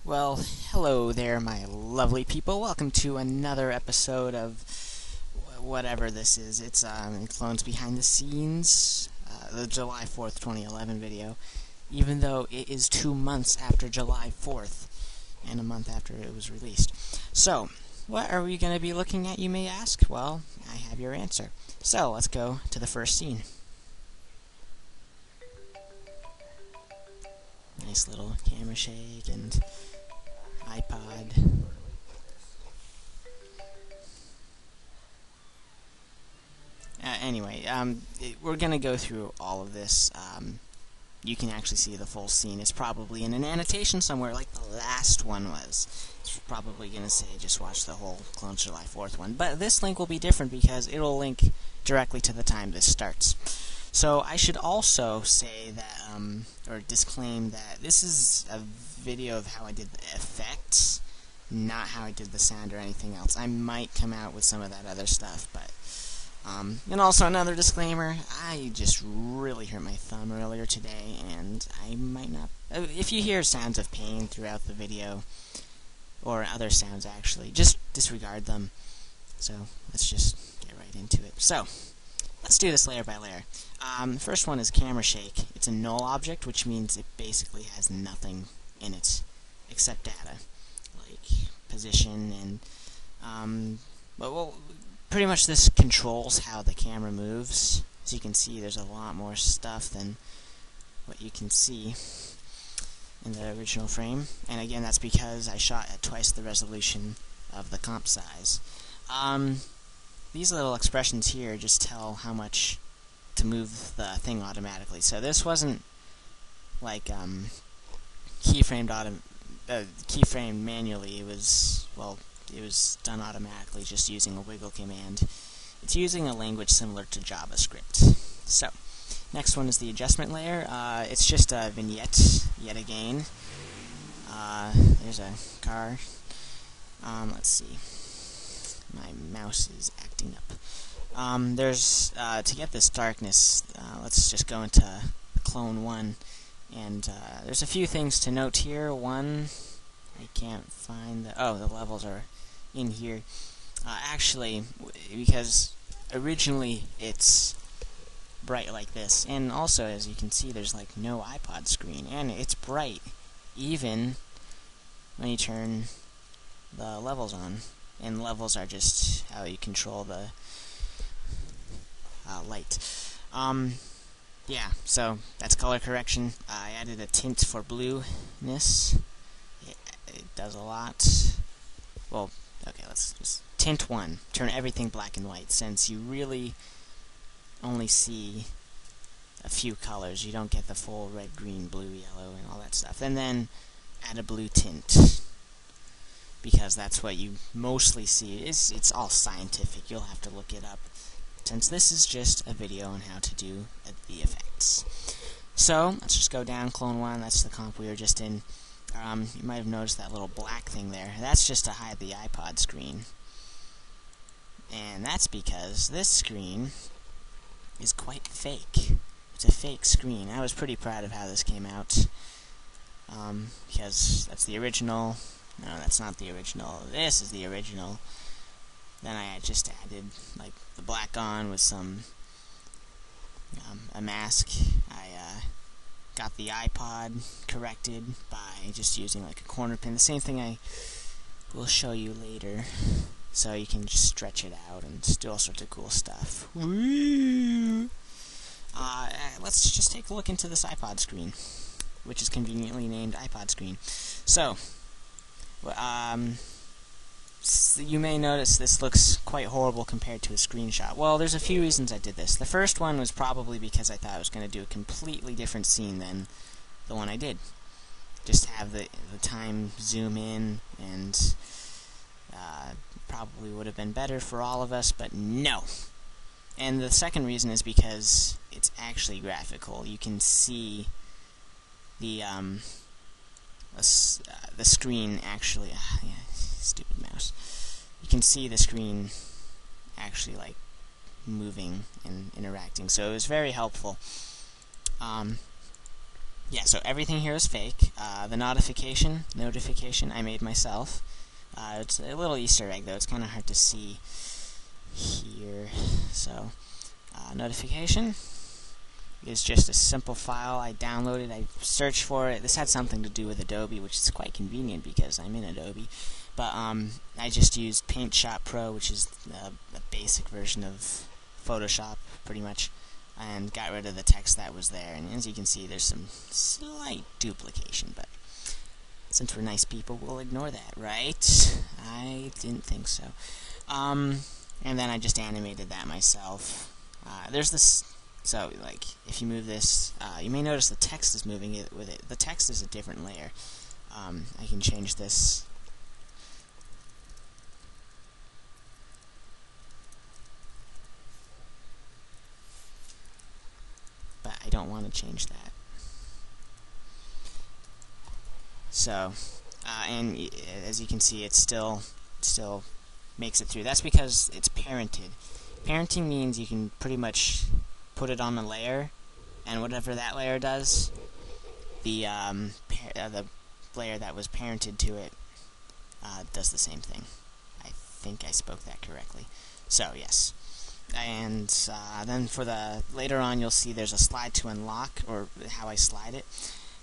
Well, hello there, my lovely people. Welcome to another episode of whatever this is. It's Clones Behind the Scenes, the July 4th, 2011 video, even though it is 2 months after July 4th, and a month after it was released. So, what are we going to be looking at, you may ask? Well, I have your answer. So, let's go to the first scene. Nice little camera shake and iPod. Anyway, we're gonna go through all of this. You can actually see the full scene. It's probably in an annotation somewhere, like the last one was. It's probably gonna say just watch the whole Clones July 4th one. But this link will be different because it'll link directly to the time this starts. So I should also say that, or disclaim that this is a video of how I did the effects, not how I did the sound or anything else. I might come out with some of that other stuff, but and also another disclaimer, I just really hurt my thumb earlier today, and I might not... If you hear sounds of pain throughout the video, or other sounds actually, just disregard them. So, let's just get right into it. So, let's do this layer by layer. The first one is camera shake. It's a null object, which means it basically has nothing in it except data, like position and, well, pretty much this controls how the camera moves. As you can see, there's a lot more stuff than what you can see in the original frame. And again, that's because I shot at twice the resolution of the comp size. These little expressions here just tell how much to move the thing automatically. So this wasn't like keyframed manually. It was, well, it was done automatically just using a wiggle command. It's using a language similar to JavaScript. So, next one is the adjustment layer. It's just a vignette, yet again. There's a car. Let's see. My mouse is acting up. To get this darkness, let's just go into the Clone 1. And there's a few things to note here. One, I can't find the... Oh, the levels are in here. Actually, because originally it's bright like this, and also, as you can see, there's like no iPod screen, and it's bright even when you turn the levels on. And levels are just how you control the light. Yeah, so that's color correction. I added a tint for blueness. It does a lot. Well, okay, let's just tint 1. Turn everything black and white, since you really only see a few colors. You don't get the full red, green, blue, yellow, and all that stuff. And then add a blue tint, because that's what you mostly see. It's all scientific. You'll have to look it up, since this is just a video on how to do the effects. So, let's just go down. Clone 1, that's the comp we were just in. You might have noticed that little black thing there. That's just to hide the iPod screen. And that's because this screen is quite fake. It's a fake screen. I was pretty proud of how this came out. Because that's the original. No, that's not the original. This is the original. Then I just added, like, the black on with some, a mask. I got the iPod corrected by just using, like, a corner pin. The same thing I will show you later. So you can just stretch it out and do all sorts of cool stuff. Woo! Let's just take a look into this iPod screen, which is conveniently named iPod screen. So, you may notice this looks quite horrible compared to a screenshot. Well, there's a few reasons I did this. The first one was probably because I thought I was going to do a completely different scene than the one I did. Just have the time zoom in, and probably would have been better for all of us, but no. And the second reason is because it's actually graphical. You can see the screen actually... yeah, stupid mouse. You can see the screen actually, like, moving and interacting, so it was very helpful. yeah, so everything here is fake. The notification I made myself. It's a little Easter egg, though. It's kind of hard to see here. So, notification is just a simple file I downloaded. I searched for it. This had something to do with Adobe, which is quite convenient because I'm in Adobe. But I just used Paint Shop Pro, which is a basic version of Photoshop, pretty much, and got rid of the text that was there. And as you can see, there's some slight duplication, but since we're nice people, we'll ignore that, right? I didn't think so. And then I just animated that myself. There's this. So, like, if you move this, you may notice the text is moving with it. The text is a different layer. I can change this. But I don't want to change that. So, and as you can see, it still makes it through. That's because it's parented. Parenting means you can pretty much put it on a layer, and whatever that layer does, the layer that was parented to it does the same thing. I think I spoke that correctly. So yes, and then for the later on, you'll see there's a slide to unlock, or how I slide it.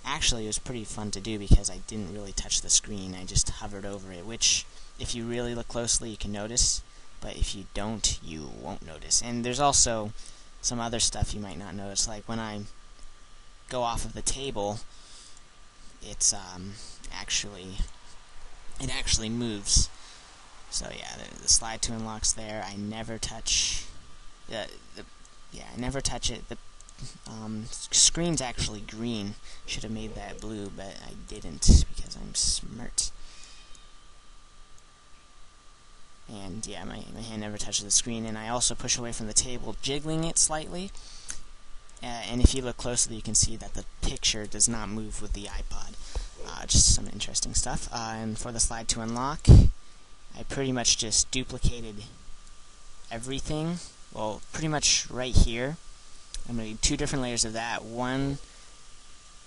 Actually, it was pretty fun to do because I didn't really touch the screen. I just hovered over it, which, if you really look closely, you can notice. But if you don't, you won't notice. And there's also some other stuff you might not notice, like when I go off of the table, it's actually moves. So yeah, the slide to unlock's there. I never touch I never touch it. The screen's actually green. Should have made that blue, but I didn't because I'm smart. And yeah, my hand never touches the screen, and I also push away from the table, jiggling it slightly. And if you look closely, you can see that the picture does not move with the iPod. Just some interesting stuff. And for the slide to unlock, I pretty much just duplicated everything. Well, pretty much right here. I'm going to do two different layers of that. One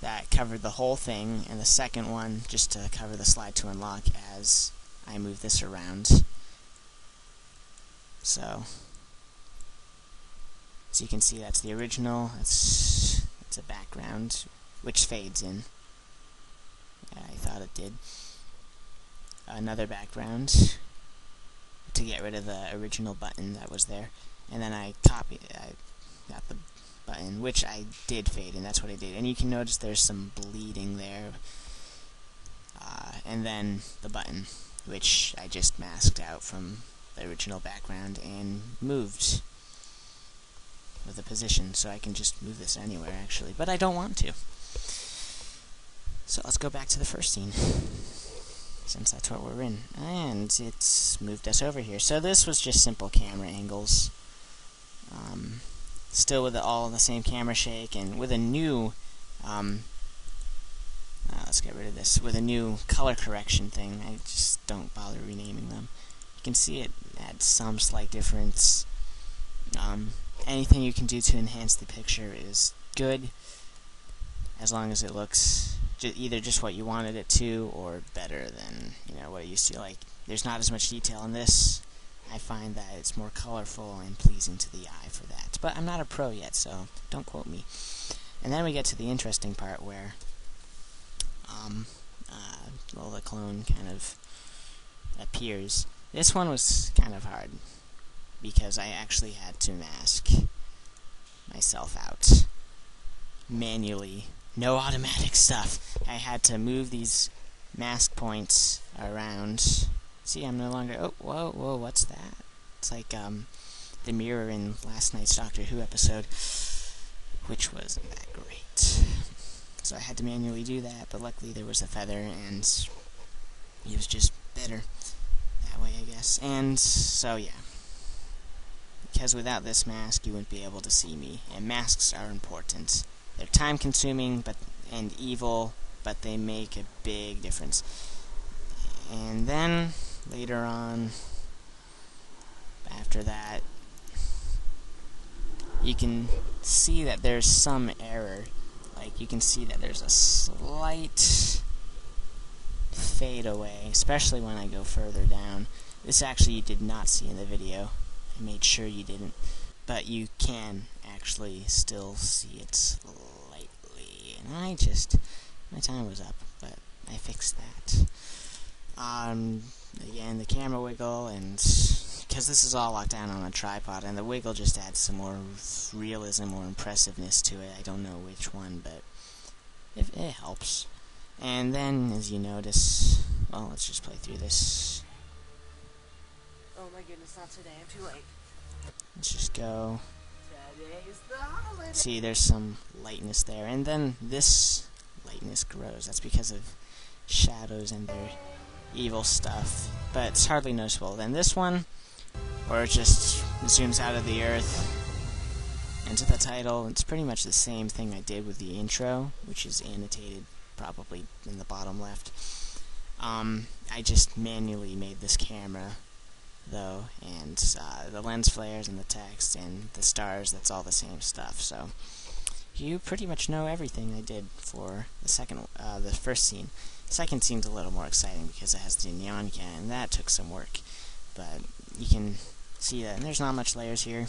that covered the whole thing, and the second one just to cover the slide to unlock as I move this around. So, as you can see, that's the original. It's a background, which fades in. Yeah, I thought it did. Another background to get rid of the original button that was there, and then I got the button, which I did fade, and that's what I did. And you can notice there's some bleeding there, and then the button, which I just masked out from the original background and moved with the position, so I can just move this anywhere actually, but I don't want to. So let's go back to the first scene, since that's what we're in, and it's moved us over here. So this was just simple camera angles, still with all the same camera shake, and with a new let's get rid of this, with a new color correction thing. I just don't bother renaming them. You can see it adds some slight difference. Anything you can do to enhance the picture is good, as long as it looks either just what you wanted it to, or better than what it used to. Like, there's not as much detail in this. I find that it's more colorful and pleasing to the eye for that. But I'm not a pro yet, so don't quote me. And then we get to the interesting part where the clone kind of appears. This one was kind of hard, because I actually had to mask myself out manually. No automatic stuff. I had to move these mask points around. See, I'm no longer... Oh, whoa, what's that? It's like the mirror in last night's Doctor Who episode, which wasn't that great. So I had to manually do that, but luckily there was a feather, and it was just better that way, I guess. And so, yeah. Because without this mask, you wouldn't be able to see me. And masks are important. They're time-consuming and evil, but they make a big difference. And then, later on, after that, you can see that there's some error. like, you can see that there's a slight fade away, especially when I go further down. This actually you did not see in the video. I made sure you didn't. But you can actually still see it slightly. And my time was up, but I fixed that. Again, the camera wiggle, and because this is all locked down on a tripod, and the wiggle just adds some more realism or impressiveness to it. I don't know which one, but it helps. And then, as you notice, well, let's just play through this. Oh my goodness, not today, I'm too late. Let's just go. Today's the holiday. See, there's some lightness there, and then this lightness grows. That's because of shadows and their evil stuff, but it's hardly noticeable. Then this one, where it just zooms out of the earth into the title, it's pretty much the same thing I did with the intro, which is annotated probably in the bottom left. I just manually made this camera, though, and the lens flares and the text and the stars, that's all the same stuff. So you pretty much know everything I did for the first scene. The second scene's a little more exciting because it has the neon can, and that took some work. But you can see that, and there's not much layers here.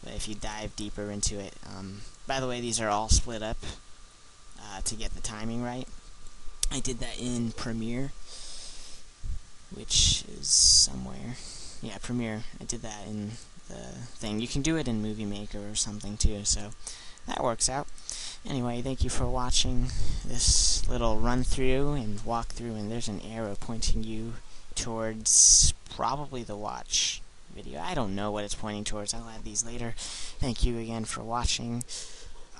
But if you dive deeper into it, by the way, these are all split up to get the timing right. I did that in Premiere, which is somewhere. Yeah, Premiere. I did that in the thing. You can do it in Movie Maker or something too, so that works out. Anyway, thank you for watching this little run-through and walk-through, and there's an arrow pointing you towards probably the watch video. I don't know what it's pointing towards. I'll add these later. Thank you again for watching,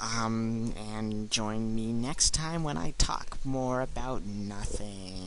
and join me next time when I talk more about nothing.